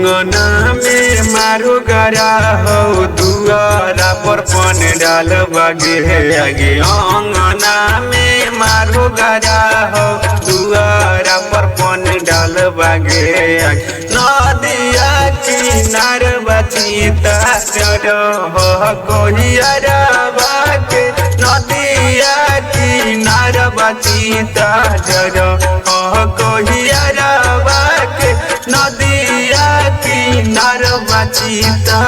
अंगना में मारो गरा हो दुआरा पर पन डाल बगे आगे अंगना में मारो गरा हो दुआरा पर पन डाल बगे नदिया किनार बचीता चढ़ो हो कोहियारा बाके नदिया किनार बचीता चढ़ो हो कोहियारा बाके नदिया किनार बचीता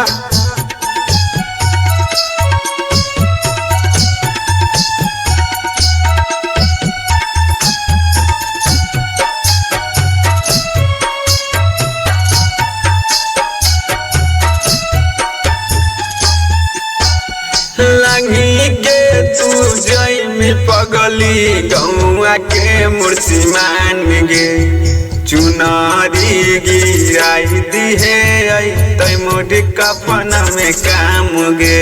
लंगी के तू जई में पगली गौआ के मुर्सी मान गे चुनारी गिराई दी है तै मोटी कफन में काम गे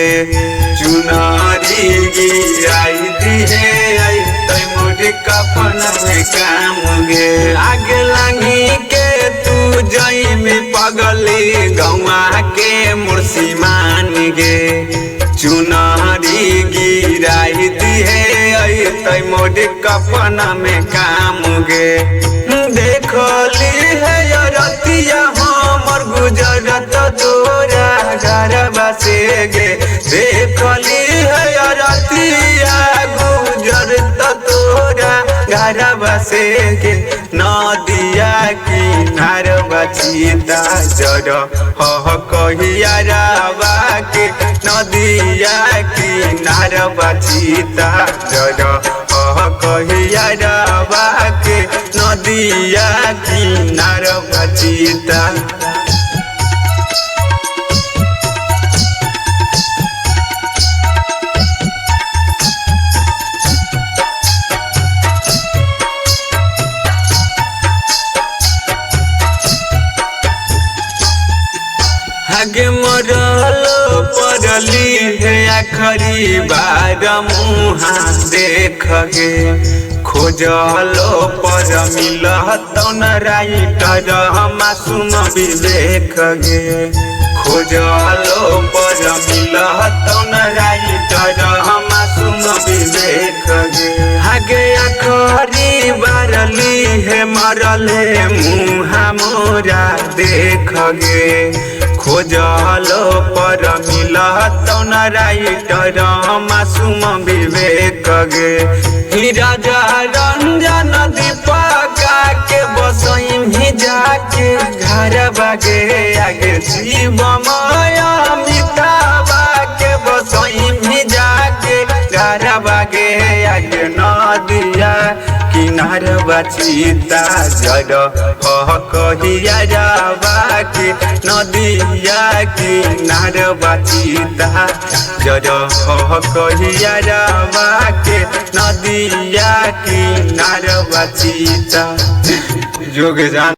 चुनारी गिराई दी है तै मोटी कफन में काम गे आगे लंगी के तू जई में पगली गौआ के मुर्सी मान गे चुनारी गिराई दी है तै मोटी कफन में काम गे देखली है रतिया हमर गुजरत तोरा घर बसे गे देखली है रतिया गुजरत तोरा घर बसे गे नदिया किनार बचीता जड़ हो कहियारा बाके नदिया किनार बचीता जड़ हो कहियारा बाके नदिया किनार बचीता आगे मरल पड़ली है आखरी बार मुहा देख गे खोजलो पर मिलत न राइटर मासूम विवेक गे खोजलो पर मिलत न राइटर मासूम विवेक गे आगे आखरी बारली है मरल है मुहा मोरा देख गे खोजलो पर मिलत न राइटर मासूम विवेक गे राजा रंजन दीपका के बसई भी जाके घर बगे आगे शिवमय मिताबा के बसई भी जाके घर बगे आगे नदिया किनार बचीता जड़ हो कहियारा बाके नदिया किनार बचीता जड़ हो कहियारा बाके नदिया किनार बचीता जोग जान।